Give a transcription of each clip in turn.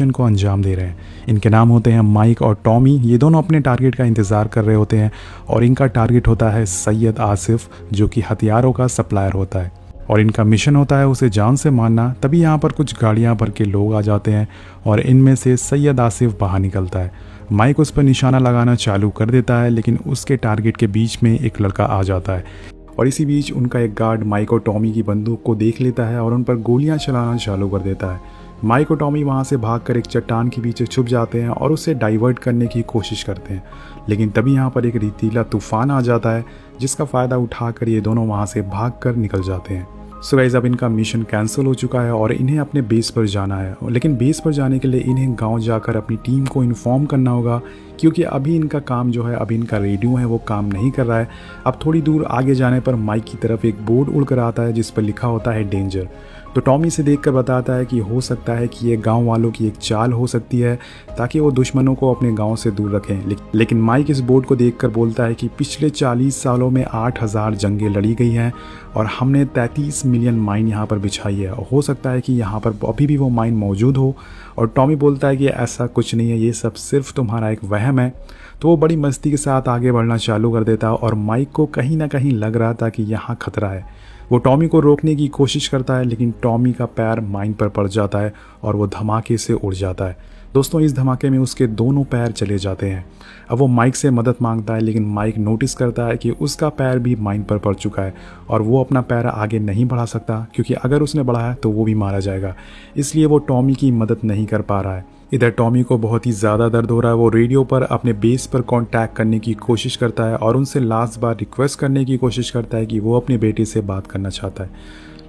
Mission को अंजाम दे रहे हैं। इनके नाम होते हैं माइक और टॉमी। ये दोनों अपने टारगेट का इंतज़ार कर रहे होते हैं और इनका टारगेट होता है सैयद आसिफ, जो कि हथियारों का सप्लायर होता है और इनका मिशन होता है उसे जान से मारना। तभी यहाँ पर कुछ गाड़ियाँ भर के लोग आ जाते हैं और इनमें से सैयद आसिफ बाहर निकलता है। माइक उस पर निशाना लगाना चालू कर देता है, लेकिन उसके टारगेट के बीच में एक लड़का आ जाता है और इसी बीच उनका एक गार्ड माइक और टॉमी की बंदूक को देख लेता है और उन पर गोलियां चलाना चालू कर देता है। माइक और टॉमी वहां से भागकर एक चट्टान के पीछे छुप जाते हैं और उसे डाइवर्ट करने की कोशिश करते हैं, लेकिन तभी यहाँ पर एक रेतीला तूफान आ जाता है जिसका फ़ायदा उठाकर ये दोनों वहाँ से भागकर निकल जाते हैं। सो गाइस, अब इनका मिशन कैंसिल हो चुका है और इन्हें अपने बेस पर जाना है, लेकिन बेस पर जाने के लिए इन्हें गांव जाकर अपनी टीम को इन्फॉर्म करना होगा, क्योंकि अभी इनका काम जो है, अभी इनका रेडियो है वो काम नहीं कर रहा है। अब थोड़ी दूर आगे जाने पर माइक की तरफ एक बोर्ड उड़कर आता है जिस पर लिखा होता है डेंजर। तो टॉमी से देखकर बताता है कि हो सकता है कि ये गांव वालों की एक चाल हो सकती है ताकि वो दुश्मनों को अपने गांव से दूर रखें। लेकिन माइक इस बोर्ड को देखकर बोलता है कि पिछले 40 सालों में 8000 जंगें लड़ी गई हैं और हमने 33 मिलियन माइन यहाँ पर बिछाई है। हो सकता है कि यहाँ पर अभी भी वो माइन मौजूद हो। और टॉमी बोलता है कि ऐसा कुछ नहीं है, ये सब सिर्फ तुम्हारा एक वहम है। तो वो बड़ी मस्ती के साथ आगे बढ़ना चालू कर देता और माइक को कहीं ना कहीं लग रहा था कि यहाँ खतरा है। वो टॉमी को रोकने की कोशिश करता है, लेकिन टॉमी का पैर माइन पर पड़ जाता है और वो धमाके से उड़ जाता है। दोस्तों, इस धमाके में उसके दोनों पैर चले जाते हैं। अब वो माइक से मदद मांगता है, लेकिन माइक नोटिस करता है कि उसका पैर भी माइन पर पड़ चुका है और वो अपना पैर आगे नहीं बढ़ा सकता, क्योंकि अगर उसने बढ़ाया तो वो भी मारा जाएगा। इसलिए वो टॉमी की मदद नहीं कर पा रहा है। इधर टॉमी को बहुत ही ज़्यादा दर्द हो रहा है। वो रेडियो पर अपने बेस पर कांटेक्ट करने की कोशिश करता है और उनसे लास्ट बार रिक्वेस्ट करने की कोशिश करता है कि वो अपने बेटे से बात करना चाहता है,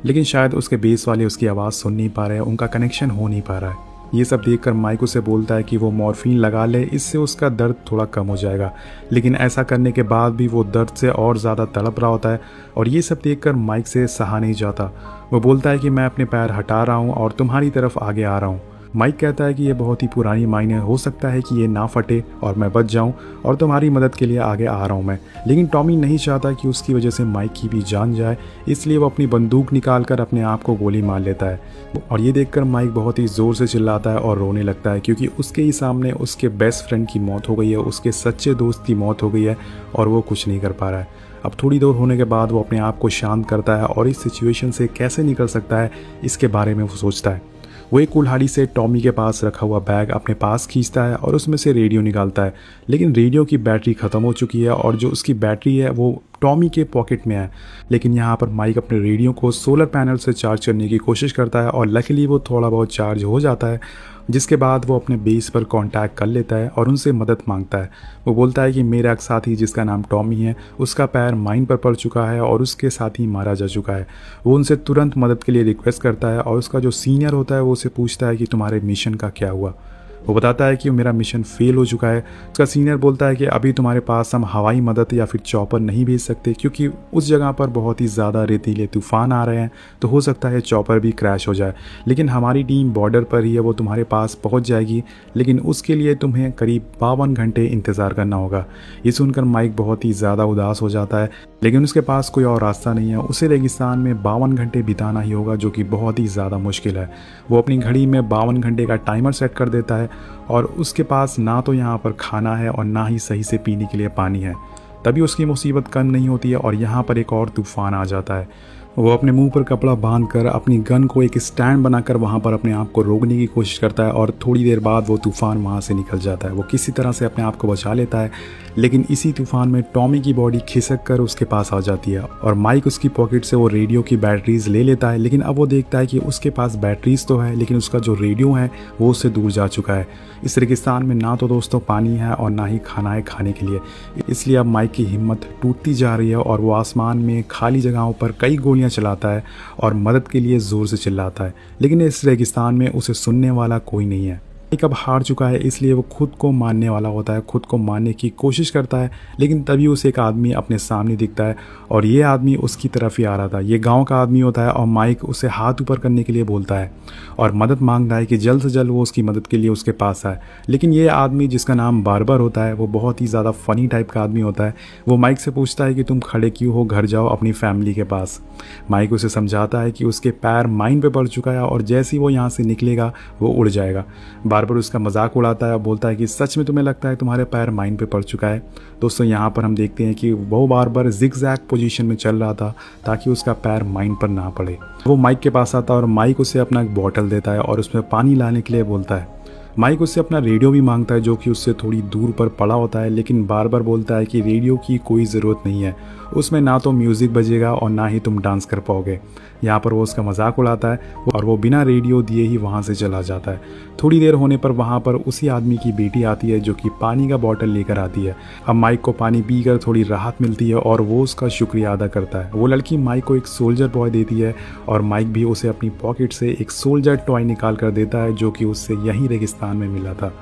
लेकिन शायद उसके बेस वाले उसकी आवाज़ सुन नहीं पा रहे हैं, उनका कनेक्शन हो नहीं पा रहा है। ये सब देखकर माइक उसे बोलता है कि वो मॉर्फिन लगा ले, इससे उसका दर्द थोड़ा कम हो जाएगा। लेकिन ऐसा करने के बाद भी वो दर्द से और ज़्यादा तड़प रहा होता है और ये सब देखकर माइक से सहा नहीं जाता। वो बोलता है कि मैं अपने पैर हटा रहा हूँ और तुम्हारी तरफ आगे आ रहा हूँ। माइक कहता है कि ये बहुत ही पुरानी माइन है, हो सकता है कि ये ना फटे और मैं बच जाऊं और तुम्हारी मदद के लिए आगे आ रहा हूं मैं। लेकिन टॉमी नहीं चाहता कि उसकी वजह से माइक की भी जान जाए, इसलिए वो अपनी बंदूक निकालकर अपने आप को गोली मार लेता है। और ये देखकर माइक बहुत ही ज़ोर से चिल्लाता है और रोने लगता है, क्योंकि उसके ही सामने उसके बेस्ट फ्रेंड की मौत हो गई है, उसके सच्चे दोस्त की मौत हो गई है और वो कुछ नहीं कर पा रहा है। अब थोड़ी देर होने के बाद वो अपने आप को शांत करता है और इस सिचुएशन से कैसे निकल सकता है इसके बारे में वो सोचता है। वो एक कुल्हाड़ी से टॉमी के पास रखा हुआ बैग अपने पास खींचता है और उसमें से रेडियो निकालता है, लेकिन रेडियो की बैटरी ख़त्म हो चुकी है और जो उसकी बैटरी है वो टॉमी के पॉकेट में है। लेकिन यहाँ पर माइक अपने रेडियो को सोलर पैनल से चार्ज करने की कोशिश करता है और लकीली वो थोड़ा बहुत चार्ज हो जाता है, जिसके बाद वो अपने बेस पर कांटेक्ट कर लेता है और उनसे मदद मांगता है। वो बोलता है कि मेरा एक साथी जिसका नाम टॉमी है, उसका पैर माइन पर पड़ चुका है और उसके साथी मारा जा चुका है। वो उनसे तुरंत मदद के लिए रिक्वेस्ट करता है और उसका जो सीनियर होता है वो उसे पूछता है कि तुम्हारे मिशन का क्या हुआ। वो बताता है कि मेरा मिशन फेल हो चुका है। उसका सीनियर बोलता है कि अभी तुम्हारे पास हम हवाई मदद या फिर चॉपर नहीं भेज सकते, क्योंकि उस जगह पर बहुत ही ज़्यादा रेतीले तूफान आ रहे हैं, तो हो सकता है चॉपर भी क्रैश हो जाए। लेकिन हमारी टीम बॉर्डर पर ही है, वो तुम्हारे पास पहुंच जाएगी, लेकिन उसके लिए तुम्हें करीब 52 घंटे इंतज़ार करना होगा। ये सुनकर माइक बहुत ही ज़्यादा उदास हो जाता है, लेकिन उसके पास कोई और रास्ता नहीं है। उसे रेगिस्तान में 52 घंटे बिताना ही होगा, जो कि बहुत ही ज़्यादा मुश्किल है। वो अपनी घड़ी में 52 घंटे का टाइमर सेट कर देता है और उसके पास ना तो यहाँ पर खाना है और ना ही सही से पीने के लिए पानी है। तभी उसकी मुसीबत कम नहीं होती है और यहाँ पर एक और तूफ़ान आ जाता है। वो अपने मुंह पर कपड़ा बांधकर अपनी गन को एक स्टैंड बनाकर वहाँ पर अपने आप को रोकने की कोशिश करता है और थोड़ी देर बाद वो तूफ़ान वहाँ से निकल जाता है। वो किसी तरह से अपने आप को बचा लेता है, लेकिन इसी तूफ़ान में टॉमी की बॉडी खिसक कर उसके पास आ जाती है और माइक उसकी पॉकेट से वो रेडियो की बैटरीज ले लेता है। लेकिन अब वो देखता है कि उसके पास बैटरीज तो है, लेकिन उसका जो रेडियो है वो उससे दूर जा चुका है। इस रेगिस्तान में ना तो दोस्तों पानी है और ना ही खाना है खाने के लिए, इसलिए अब माइक की हिम्मत टूटती जा रही है और वो आसमान में खाली जगहों पर कई गोलियां चलाता है और मदद के लिए ज़ोर से चिल्लाता है, लेकिन इस रेगिस्तान में उसे सुनने वाला कोई नहीं है। माइक अब हार चुका है, इसलिए वो खुद को मारने वाला होता है, खुद को मारने की कोशिश करता है। लेकिन तभी उसे एक आदमी अपने सामने दिखता है और ये आदमी उसकी तरफ ही आ रहा था। ये गांव का आदमी होता है और माइक उसे हाथ ऊपर करने के लिए बोलता है और मदद मांगता है कि जल्द से जल्द वो उसकी मदद के लिए उसके पास आए। लेकिन ये आदमी जिसका नाम बार्बर होता है, वो बहुत ही ज़्यादा फ़नी टाइप का आदमी होता है। वो माइक से पूछता है कि तुम खड़े क्यों हो, घर जाओ अपनी फैमिली के पास। माइक उसे समझाता है कि उसके पैर माइन पे पड़ चुका है और जैसे ही वो यहाँ से निकलेगा वो उड़ जाएगा। बार बार उसका मजाक उड़ाता है और बोलता है कि सच में तुम्हें लगता है तुम्हारे पैर माइन पे पड़ चुका है। दोस्तों यहाँ पर हम देखते हैं कि वो बार बार जिगजैग पोजीशन में चल रहा था ताकि उसका पैर माइन पर ना पड़े। वो माइक के पास आता है और माइक उसे अपना एक बॉटल देता है और उसमें पानी लाने के लिए बोलता है। माइक उससे अपना रेडियो भी मांगता है जो कि उससे थोड़ी दूर पर पड़ा होता है, लेकिन बार बार बोलता है कि रेडियो की कोई ज़रूरत नहीं है, उसमें ना तो म्यूज़िक बजेगा और ना ही तुम डांस कर पाओगे। यहाँ पर वो उसका मजाक उड़ाता है और वो बिना रेडियो दिए ही वहाँ से चला जाता है। थोड़ी देर होने पर वहाँ पर उसी आदमी की बेटी आती है जो कि पानी का बॉटल लेकर आती है। अब माइक को पानी पीकर थोड़ी राहत मिलती है और वो उसका शुक्रिया अदा करता है। वो लड़की माइक को एक सोल्जर बॉय देती है और माइक भी उसे अपनी पॉकेट से एक सोल्जर टॉय निकाल कर देता है जो कि उससे यहीं रेगिस्तान में मिला था।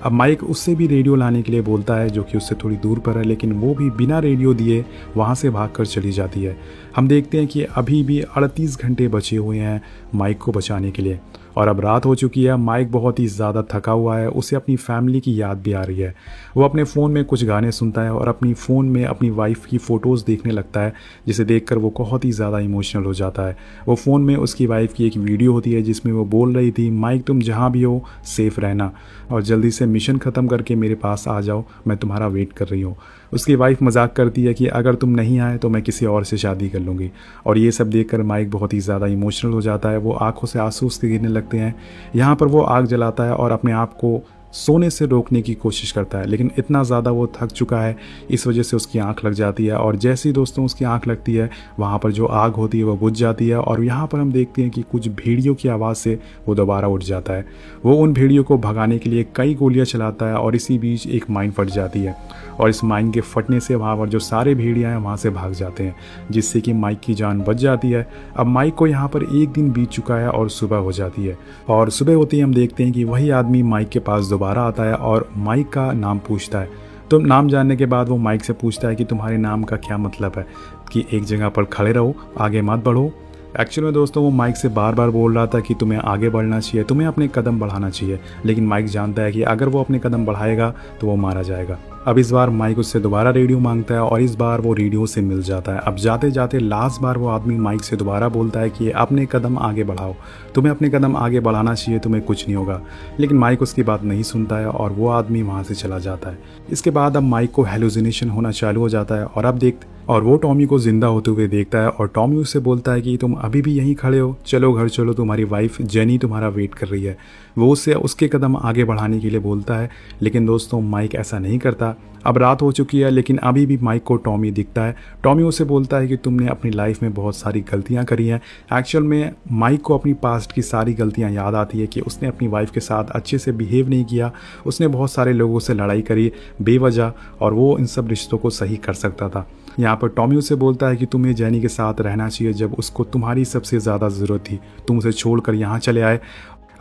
अब माइक उससे भी रेडियो लाने के लिए बोलता है जो कि उससे थोड़ी दूर पर है, लेकिन वो भी बिना रेडियो दिए वहाँ से भागकर चली जाती है। हम देखते हैं कि अभी भी 38 घंटे बचे हुए हैं माइक को बचाने के लिए और अब रात हो चुकी है। माइक बहुत ही ज़्यादा थका हुआ है, उसे अपनी फैमिली की याद भी आ रही है। वो अपने फ़ोन में कुछ गाने सुनता है और अपनी फ़ोन में अपनी वाइफ की फ़ोटोज़ देखने लगता है, जिसे देखकर वो बहुत ही ज़्यादा इमोशनल हो जाता है। वो फ़ोन में उसकी वाइफ की एक वीडियो होती है जिसमें वो बोल रही थी, माइक तुम जहाँ भी हो सेफ़ रहना और जल्दी से मिशन ख़त्म करके मेरे पास आ जाओ, मैं तुम्हारा वेट कर रही हूँ। उसकी वाइफ मजाक करती है कि अगर तुम नहीं आए तो मैं किसी और से शादी कर लूँगी। और ये सब देखकर माइक बहुत ही ज़्यादा इमोशनल हो जाता है। वो आंखों से आंसू उसके गिरने लगते हैं। यहाँ पर वो आग जलाता है और अपने आप को सोने से रोकने की कोशिश करता है, लेकिन इतना ज़्यादा वो थक चुका है इस वजह से उसकी आंख लग जाती है। और जैसे ही दोस्तों उसकी आंख लगती है वहाँ पर जो आग होती है वो बुझ जाती है और यहाँ पर हम देखते हैं कि कुछ भेड़ियों की आवाज़ से वो दोबारा उठ जाता है। वो उन भेड़ियों को भगाने के लिए कई गोलियाँ चलाता है और इसी बीच एक माइन फट जाती है और इस माइन के फटने से वहाँ पर जो सारे भेड़िया हैं वहाँ से भाग जाते हैं, जिससे कि माइक की जान बच जाती है। अब माइक को यहाँ पर एक दिन बीत चुका है और सुबह हो जाती है और सुबह होते ही हम देखते हैं कि वही आदमी माइक के पास दोबारा आता है और माइक का नाम पूछता है। तो नाम जानने के बाद वो माइक से पूछता है कि तुम्हारे नाम का क्या मतलब है, कि एक जगह पर खड़े रहो, आगे मत बढ़ो। एक्चुअल में दोस्तों वो माइक से बार बार बोल रहा था कि तुम्हें आगे बढ़ना चाहिए, तुम्हें अपने कदम बढ़ाना चाहिए, लेकिन माइक जानता है कि अगर वो अपने कदम बढ़ाएगा तो वो मारा जाएगा। अब इस बार माइक उससे दोबारा रेडियो मांगता है और इस बार वो रेडियो से मिल जाता है। अब जाते जाते लास्ट बार वो आदमी माइक से दोबारा बोलता है कि अपने कदम आगे बढ़ाओ, तुम्हें अपने कदम आगे बढ़ाना चाहिए, तुम्हें कुछ नहीं होगा। लेकिन माइक उसकी बात नहीं सुनता है और वो आदमी वहाँ से चला जाता है। इसके बाद अब माइक को हेलुसिनेशन होना चालू हो जाता है और वो टॉमी को जिंदा होते हुए देखता है और टॉमी उससे बोलता है कि तुम अभी भी यहीं खड़े हो, चलो घर चलो, तुम्हारी वाइफ जेनी तुम्हारा वेट कर रही है। वो उससे उसके कदम आगे बढ़ाने के लिए बोलता है, लेकिन दोस्तों माइक ऐसा नहीं करता। अब रात हो चुकी है लेकिन अभी भी माइक को टॉमी दिखता है। टॉमी उसे बोलता है कि तुमने अपनी लाइफ में बहुत सारी गलतियां करी हैं। एक्चुअल में माइक को अपनी पास्ट की सारी गलतियां याद आती है कि उसने अपनी वाइफ के साथ अच्छे से बिहेव नहीं किया, उसने बहुत सारे लोगों से लड़ाई करी बेवजह और वो इन सब रिश्तों को सही कर सकता था। यहाँ पर टॉमी उसे बोलता है कि तुम्हें जेनी के साथ रहना चाहिए, जब उसको तुम्हारी सबसे ज़्यादा ज़रूरत थी तुम उसे छोड़कर यहाँ चले आए।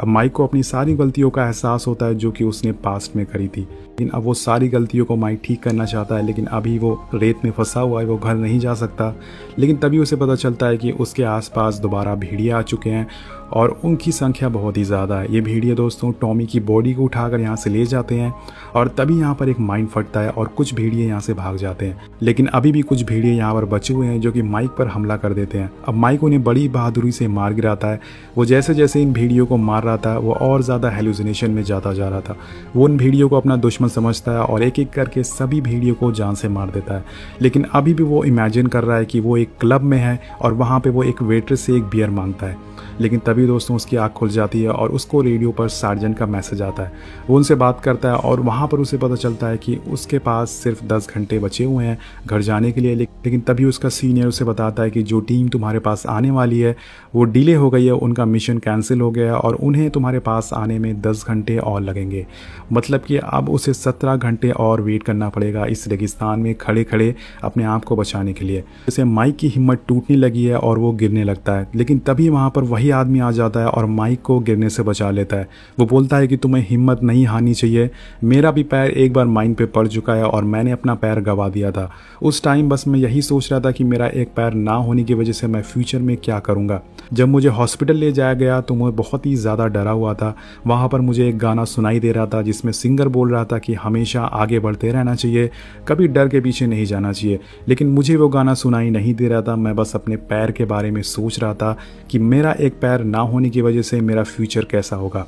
अब माइक को अपनी सारी गलतियों का एहसास होता है जो कि उसने पास्ट में करी थी, लेकिन अब वो सारी गलतियों को माइक ठीक करना चाहता है, लेकिन अभी वो रेत में फंसा हुआ है, वो घर नहीं जा सकता। लेकिन तभी उसे पता चलता है कि उसके आसपास दोबारा भेड़िए आ चुके हैं और उनकी संख्या बहुत ही ज़्यादा है। ये भेड़िए दोस्तों टॉमी की बॉडी को उठाकर यहाँ से ले जाते हैं और तभी यहाँ पर एक माइन फटता है और कुछ भेड़िए यहाँ से भाग जाते हैं। लेकिन अभी भी कुछ भेड़िए यहाँ पर बचे हुए हैं जो कि माइक पर हमला कर देते हैं। अब माइक उन्हें बड़ी बहादुरी से मार गिराता है। वो जैसे जैसे इन भेड़ियों को मार रहा था वो और ज़्यादा हेलुसिनेशन में जाता जा रहा था। वो उन भेड़ियों को अपना दुश्मन समझता है और एक एक करके सभी भेड़ियों को जान से मार देता है। लेकिन अभी भी वो इमेजिन कर रहा है कि वो एक क्लब में है और वहाँ पे वो एक वेट्रेस से एक बियर मांगता है। लेकिन तभी दोस्तों उसकी आँख खुल जाती है और उसको रेडियो पर सार्जेंट का मैसेज आता है। वो उनसे बात करता है और वहाँ पर उसे पता चलता है कि उसके पास सिर्फ 10 घंटे बचे हुए हैं घर जाने के लिए। लेकिन तभी उसका सीनियर उसे बताता है कि जो टीम तुम्हारे पास आने वाली है वो डिले हो गई है, उनका मिशन कैंसिल हो गया और उन्हें तुम्हारे पास आने में 10 घंटे और लगेंगे। मतलब कि अब उसे 17 घंटे और वेट करना पड़ेगा इस रेगिस्तान में खड़े खड़े अपने आप को बचाने के लिए। जैसे माइक की हिम्मत टूटने लगी है और वो गिरने लगता है, लेकिन तभी वहाँ पर वही आदमी आ जाता है और माइक को गिरने से बचा लेता है। वो बोलता है कि तुम्हें हिम्मत नहीं हारनी चाहिए, मेरा भी पैर एक बार माइन पे पड़ चुका है और मैंने अपना पैर गवा दिया था। उस टाइम बस मैं यही सोच रहा था कि मेरा एक पैर ना होने की वजह से मैं फ्यूचर में क्या करूँगा। जब मुझे हॉस्पिटल ले जाया गया तो मैं बहुत ही ज़्यादा डरा हुआ था। वहाँ पर मुझे एक गाना सुनाई दे रहा था जिसमें सिंगर बोल रहा था कि हमेशा आगे बढ़ते रहना चाहिए, कभी डर के पीछे नहीं जाना चाहिए। लेकिन मुझे वो गाना सुनाई नहीं दे रहा था। मैं बस अपने पैर के बारे में सोच रहा था कि मेरा एक पैर ना होने की वजह से मेरा फ्यूचर कैसा होगा।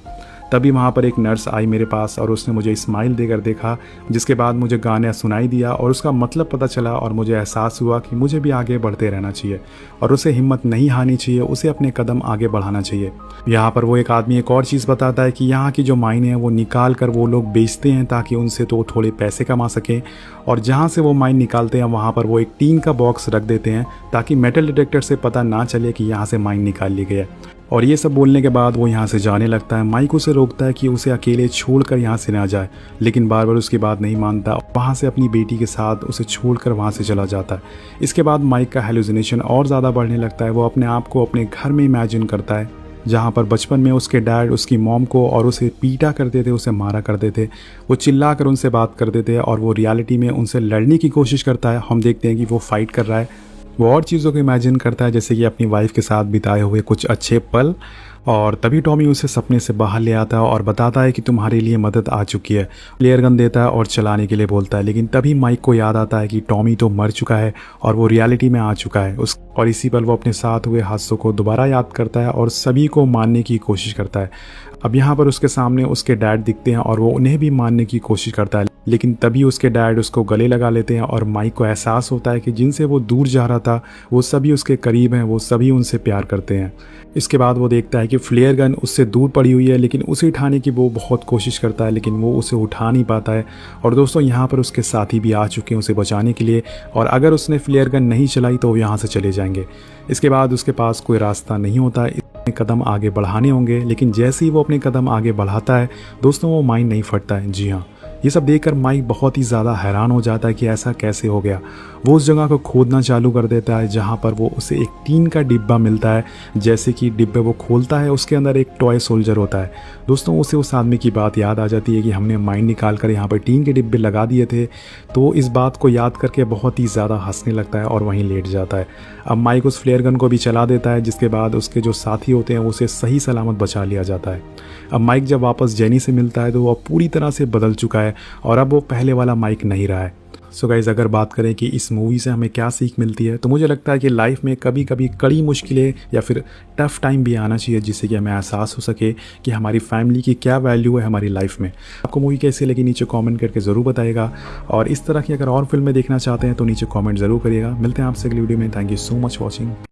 तभी वहाँ पर एक नर्स आई मेरे पास और उसने मुझे स्माइल देकर देखा, जिसके बाद मुझे गाना सुनाई दिया और उसका मतलब पता चला और मुझे एहसास हुआ कि मुझे भी आगे बढ़ते रहना चाहिए और उसे हिम्मत नहीं हारनी चाहिए, उसे अपने कदम आगे बढ़ाना चाहिए। यहाँ पर वो एक आदमी एक और चीज़ बताता है कि यहाँ की जो माइने हैं वो निकाल कर वो लोग बेचते हैं ताकि उनसे तो थोड़े पैसे कमा सकें, और जहाँ से वो माइन निकालते हैं वहाँ पर वो एक टीन का बॉक्स रख देते हैं ताकि मेटल डिटेक्टर से पता ना चले कि यहाँ से माइन निकाल ली गई है। और ये सब बोलने के बाद वो यहाँ से जाने लगता है। माइक उसे रोकता है कि उसे अकेले छोड़कर यहाँ से ना जाए, लेकिन बार बार उसकी बात नहीं मानता। वहाँ से अपनी बेटी के साथ उसे छोड़कर वहाँ से चला जाता है। इसके बाद माइक का हेलुसिनेशन और ज़्यादा बढ़ने लगता है। वो अपने आप को अपने घर में इमेजिन करता है जहाँ पर बचपन में उसके डैड उसकी मॉम को और उसे पीटा करते थे, उसे मारा करते थे, वो चिल्ला कर उनसे बात करते थे और वो रियलिटी में उनसे लड़ने की कोशिश करता है। हम देखते हैं कि वो फाइट कर रहा है, वो और चीज़ों को इमेजिन करता है जैसे कि अपनी वाइफ के साथ बिताए हुए कुछ अच्छे पल। और तभी टॉमी उसे सपने से बाहर ले आता है और बताता है कि तुम्हारे लिए मदद आ चुकी है। फ्लेयर गन देता है और चलाने के लिए बोलता है, लेकिन तभी माइक को याद आता है कि टॉमी तो मर चुका है और वो रियलिटी में आ चुका है। और इसी पल वो अपने साथ हुए हादसों को दोबारा याद करता है और सभी को मारने की कोशिश करता है। अब यहाँ पर उसके सामने उसके डैड दिखते हैं और वो उन्हें भी मारने की कोशिश करता है, लेकिन तभी उसके डैड उसको गले लगा लेते हैं और माइक को एहसास होता है कि जिनसे वो दूर जा रहा था वो सभी उसके करीब हैं, वो सभी उनसे प्यार करते हैं। इसके बाद वो देखता है कि फ्लेयर गन उससे दूर पड़ी हुई है, लेकिन उसे उठाने की वो बहुत कोशिश करता है, लेकिन वो उसे उठा नहीं पाता है। और दोस्तों यहाँ पर उसके साथी भी आ चुके हैं उसे बचाने के लिए, और अगर उसने फ्लेयर गन नहीं चलाई तो वो यहाँ से चले जाएंगे। इसके बाद उसके पास कोई रास्ता नहीं होता है, कदम आगे बढ़ाने होंगे, लेकिन जैसे ही वो अपने कदम आगे बढ़ाता है दोस्तों वो माइंड नहीं फटता है। जी हाँ, ये सब देखकर माइक बहुत ही ज़्यादा हैरान हो जाता है कि ऐसा कैसे हो गया। वो उस जगह को खोदना चालू कर देता है जहाँ पर वो उसे एक टीन का डिब्बा मिलता है। जैसे कि डिब्बे वो खोलता है उसके अंदर एक टॉय सोल्जर होता है। दोस्तों उसे उस आदमी की बात याद आ जाती है कि हमने माइंड निकाल कर यहाँ पर टीन के डिब्बे लगा दिए थे। तो इस बात को याद करके बहुत ही ज़्यादा हंसने लगता है और वहीं लेट जाता है। अब माइक उस फ्लेयर गन को भी चला देता है, जिसके बाद उसके जो साथी होते हैं उसे सही सलामत बचा लिया जाता है। अब माइक जब वापस जेनी से मिलता है तो वो पूरी तरह से बदल चुका है और अब वो पहले वाला माइक नहीं रहा है। सो गाइस, अगर बात करें कि इस मूवी से हमें क्या सीख मिलती है, तो मुझे लगता है कि लाइफ में कभी कभी कड़ी मुश्किलें या फिर टफ टाइम भी आना चाहिए, जिससे कि हमें एहसास हो सके कि हमारी फैमिली की क्या वैल्यू है हमारी लाइफ में। आपको मूवी कैसी लगी नीचे कमेंट करके ज़रूर बताइएगा, और इस तरह की अगर और फिल्में देखना चाहते हैं तो नीचे कमेंट ज़रूर करिएगा। मिलते हैं आपसे अगली वीडियो में। Thank you so much watching.